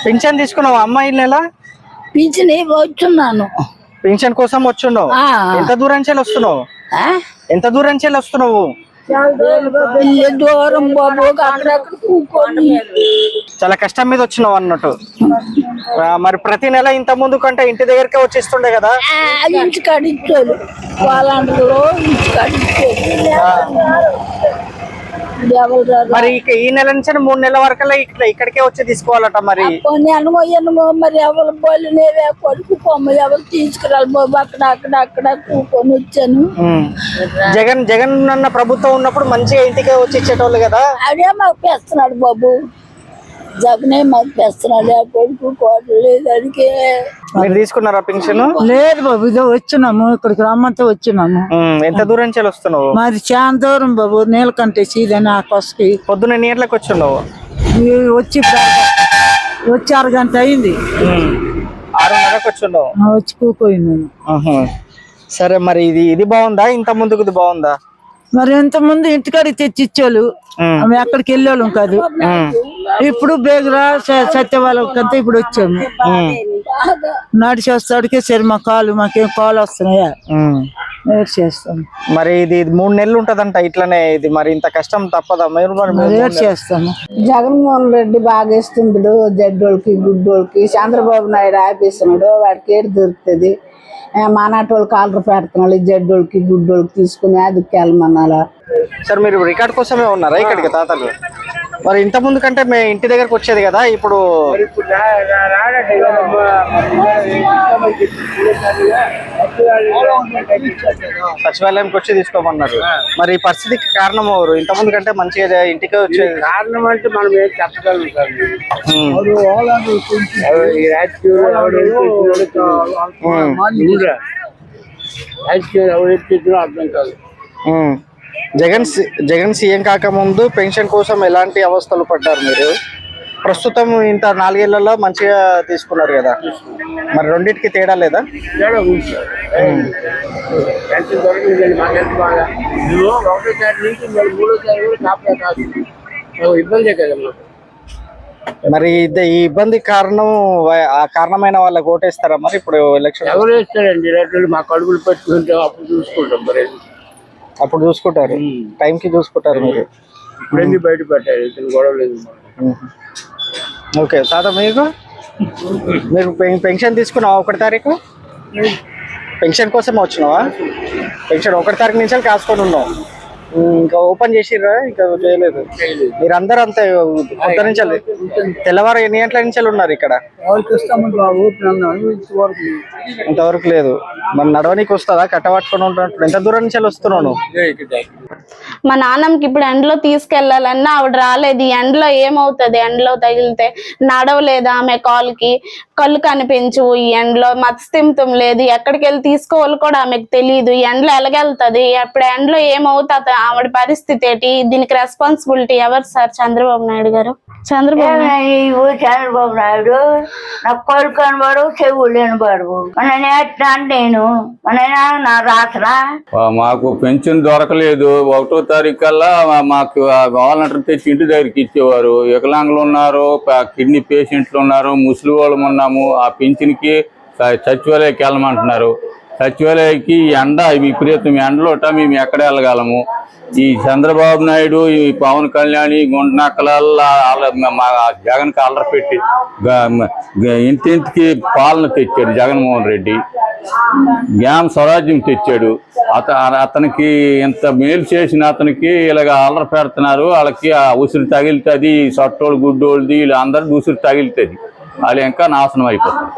Pension తీసుకున్నావు అమ్మ ఈ నెల? పింఛన్ వచ్చున్నాను. పింఛన్ కోసం వచ్చున్నావు? ఎంత దూరం నుంచి వస్తున్నావు? ఎంత దూరం నుంచి వస్తున్నావు? దూరం బాబు, అక్కడక్కడ కూకొని చాలా కష్టం మీద వచ్చినావు అన్నట్టు. మరి ప్రతి నెల ఇంత ముందు కంటే ఇంటి దగ్గరకే వచ్చేస్తుండే కదా? ఇంటి కడిచారు వాళ్ళందరూ, ఇంటి కడిచారు. మరి ఈ నెల నుంచి 3 నెలల వరకు ఇక్కడికే వచ్చి తీసుకోవాలట. మరి ఎన్నమో మరి ఎవరు బోలేవే కొడుకు పొమ్మ ఎవరు తీసుకురాలి బాబు, అక్కడ కూకొని వచ్చాను. జగన్ అన్న ప్రభుత్వం ఉన్నప్పుడు మంచిగా ఇంటికే వచ్చి ఇచ్చేటోళ్ళు కదా. అదే మాకు పెస్తున్నాడు బాబు, జగనే మాకు పెస్తున్నాడు. ఆ కొడుకు కోటలు లేదు. అడిగే మీరు తీసుకున్నారా పింఛను? లేదు బాబు, ఇదో వచ్చినాము, ఇక్కడికి రమ్మంతా వచ్చినాము. ఎంత దూరం నుంచి వస్తున్నావు? మరి చాలా దూరం బాబు, నీళ్ళకంటే సీదని ఆ కొసకి. పొద్దున్న ఎన్ని గంటలకు వచ్చిన్నావు? వచ్చి 6 గంట అయింది. 6:30కి వచ్చిన్నావు? వచ్చి కూపోయినాను. సరే, మరి ఇది బాగుందా? ఇంత ముందుకు ఇది బాగుందా? మరి ఇంత ముందు ఇంటికాడికి తెచ్చి ఇచ్చేవాళ్ళు, ఆమె ఎక్కడికి వెళ్ళేవాళ్ళం కాదు. ఇప్పుడు బేగురా సత్యవాళ్ళకంతా ఇప్పుడు వచ్చాము. నడిచి వస్తాడికే సరే మా మాకేం కాలు వస్తున్నాయా చేస్తాం. మరి ఇది 3 నెలలు ఉంటదంట ఇట్లనే. ఇది మరి ఇంత కష్టం తప్పదా? మీరు చేస్తాము. జగన్మోహన్ రెడ్డి బాగా ఇస్తుండడు జడ్డోళ్ళకి గుడ్డోళ్ళకి. చంద్రబాబు నాయుడు ఆపేస్తున్నాడు, వాడికి ఏడు దొరుకుతుంది. మానాటోళ్ళు కాలర్ పెడుతున్నాడు, జడ్డోళ్ళకి గుడ్డోళ్ళకి తీసుకుని అదికి వెళ్ళమన్నాలా. సార్, మీరు రికార్డ్ కోసమే ఉన్నారా ఇక్కడికి తాతలు? మరి ఇంత ముందు కంటే మేము ఇంటి దగ్గరకు వచ్చేది కదా, ఇప్పుడు సచివాలయంకి వచ్చి తీసుకోమన్నారు. మరి ఈ పరిస్థితికి కారణం ఎవరు? ఇంత ముందు కంటే మంచిగా ఇంటికి వచ్చేది కారణం అంటే మనం ఏం చెప్పగలుగుతాం. అర్థం కాదు. జగన్ సీఎం కాకముందు పెన్షన్ కోసం ఎలాంటి అవస్థలు పడ్డారు మీరు? ప్రస్తుతం ఇంత 4 ఏళ్లలో మంచిగా తీసుకున్నారు కదా, మరి రెండింటికి తేడా లేదా? ఇబ్బంది కదా. మరి ఈ ఇబ్బంది కారణమైన వాళ్ళకి ఓటేస్తారా? మరి ఇప్పుడు ఎలక్షన్ ఎవరు వేస్తారండి? రేట్లు మా కడుపులు పెట్టుకుంటే అప్పుడు చూసుకుంటాం. మరి అప్పుడు చూసుకుంటారు, టైంకి చూసుకుంటారు. మీరు ఇప్పుడన్నీ బయట పెట్టారు, ఇతను గొడవ లేదు. ఓకే తాత, మీరు పెన్షన్ తీసుకున్నావా? 1వ తారీఖు పెన్షన్ కోసం వచ్చినావా? పెన్షన్ 1వ తారీఖు నుంచి కాసుకొని ఉన్నావు. ఇంకా ఓపెన్ చేసిర్రా? ఇంకా చేయలేదు. మీరందరూ అంతే పొద్దు నుంచి తెల్లవారు ఎన్ని గంటల నుంచి ఉన్నారు ఇక్కడ? ఇంతవరకు లేదు. మరి నడవనికి వస్తుందా? కట్టబట్టుకొని ఉంటున్నట్టు ఎంత దూరం నుంచి వస్తున్నాను? మా నాన్నమ్మకి ఇప్పుడు ఎండలో తీసుకెళ్లాలన్నా ఆవిడ రాలేదు. ఈ ఎండలో ఏమవుతుంది? ఎండలో తగిలితే నడవలేదు. ఆమె కళ్ళు కనిపించు. ఈ ఎండలో మత్స్తిమితం లేదు. ఎక్కడికి వెళ్ళి తీసుకోవాలి కూడా ఆమెకు తెలియదు. ఈ ఎండలో ఎలాగెళ్తుంది? అప్పుడు ఎండలో ఏమవుతుంది? ఆవిడ పరిస్థితి ఏంటి? దీనికి రెస్పాన్సిబిలిటీ ఎవరు సార్? చంద్రబాబు నాయుడు గారు. చంద్రబాబు నాయుడు నాకు కళ్ళు కనబడు, చెవులు వినబడు. నేను నా రాసరా మాకు పెన్షన్ దొరకలేదు. 1వ తారీఖు కల్లా మాకు వాలంటీర్ తెచ్చి ఇంటి దగ్గరికి ఇచ్చేవారు. వికలాంగులు ఉన్నారు, కిడ్నీ పేషెంట్లు ఉన్నారు, ముసలి వాళ్ళం ఉన్నాము. ఆ పెన్షన్కి సచివాలయకి వెళ్ళమంటున్నారు. సచివాలయకి ఎండ విపరీతం ఎండలోట మేము ఎక్కడ వెళ్ళగలము? ఈ చంద్రబాబు నాయుడు, ఈ పవన్ కళ్యాణ్, గుంటనక్కలల్లా జగన్ కాలర్ పెట్టి ఇంటింటికి పాలన తెచ్చాడు జగన్మోహన్ రెడ్డి. గ్రామ స్వరాజ్యం తెచ్చాడు. అతనికి ఎంత మేలు చేసిన అతనికి ఇలాగ అల్లరి పెడుతున్నారు. వాళ్ళకి ఉసిరి తగిలితుంది, సొట్టోళ్ళు గుడ్డోళ్ళది వీళ్ళందరికీ ఉసిరి తగిలితుంది. వాళ్ళు ఇంకా నాశనం అయిపోతుంది.